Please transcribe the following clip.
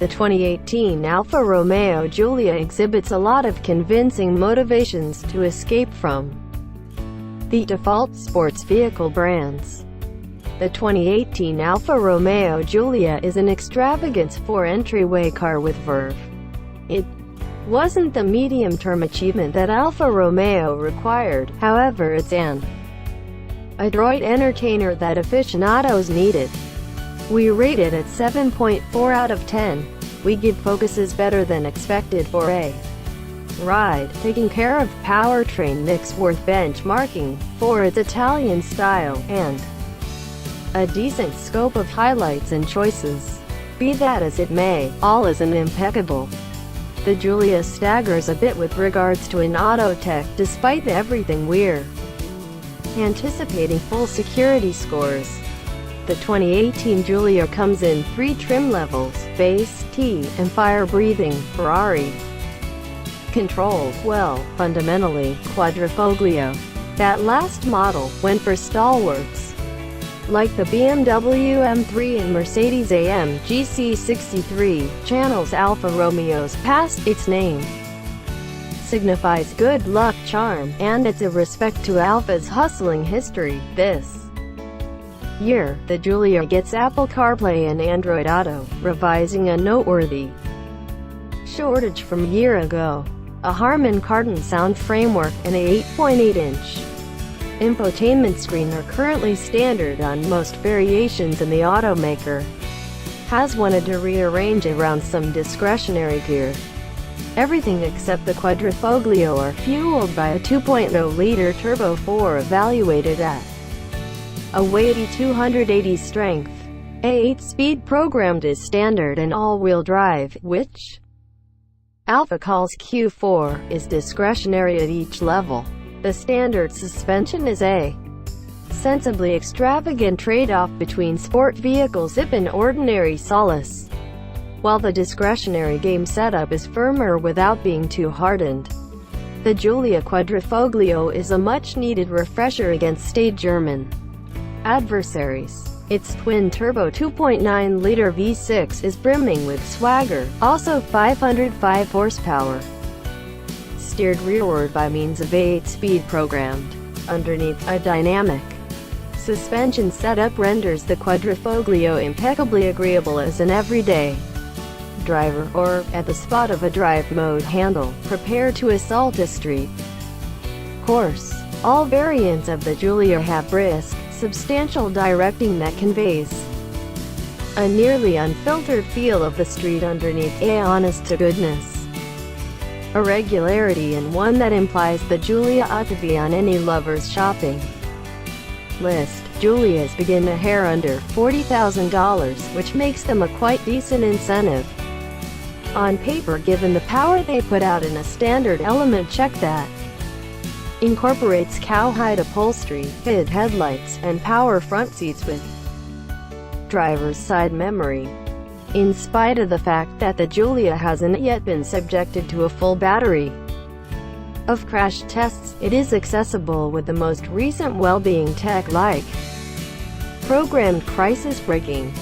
The 2018 Alfa Romeo Giulia exhibits a lot of convincing motivations to escape from the default sports vehicle brands. The 2018 Alfa Romeo Giulia is an extravagance four-entryway car with verve. It wasn't the medium-term achievement that Alfa Romeo required, however it's an adroit entertainer that aficionados needed. We rate it at 7.4 out of 10. We give focuses better than expected for a ride, taking care of powertrain mix worth benchmarking for its Italian style, and a decent scope of highlights and choices. Be that as it may, all isn't impeccable. The Giulia staggers a bit with regards to an auto tech, despite everything we're anticipating full security scores. The 2018 Giulia comes in 3 trim levels: base, T, and fire-breathing, Ferrari. Controlled, well, fundamentally, quadrifoglio. That last model went for stalwarts. Like the BMW M3 and Mercedes-AMG C63, channels Alfa Romeo's past, its name signifies good luck charm, and it's a respect to Alfa's hustling history. This year, the Giulia gets Apple CarPlay and Android Auto, revising a noteworthy shortage from a year ago. A Harman Kardon sound framework and a 8.8-inch infotainment screen are currently standard on most variations, and the automaker has wanted to rearrange around some discretionary gear. Everything except the quadrifoglio are fueled by a 2.0-liter turbo 4 evaluated at a weighty 280 strength. A 8-speed programmed is standard, and all-wheel drive, which Alfa calls Q4, is discretionary at each level. The standard suspension is a sensibly extravagant trade-off between sport vehicle zip and ordinary solace, while the discretionary game setup is firmer without being too hardened. The Giulia quadrifoglio is a much-needed refresher against staid German adversaries. Its twin-turbo 2.9-liter V6 is brimming with swagger, also 505 horsepower, steered rearward by means of a 8-speed programmed. Underneath, a dynamic suspension setup renders the quadrifoglio impeccably agreeable as an everyday driver, or, at the spot of a drive mode handle, prepare to assault a street course. All variants of the Giulia have brisk, substantial directing that conveys a nearly unfiltered feel of the street underneath, a honest-to-goodness irregularity, and one that implies the Giulia ought to be on any lover's shopping list. Giulias begin a hair under $40,000, which makes them a quite decent incentive on paper given the power they put out in a standard element check that incorporates cowhide upholstery, fitted headlights, and power front seats with driver's side memory. In spite of the fact that the Giulia hasn't yet been subjected to a full battery of crash tests, it is accessible with the most recent well-being tech like programmed crisis braking,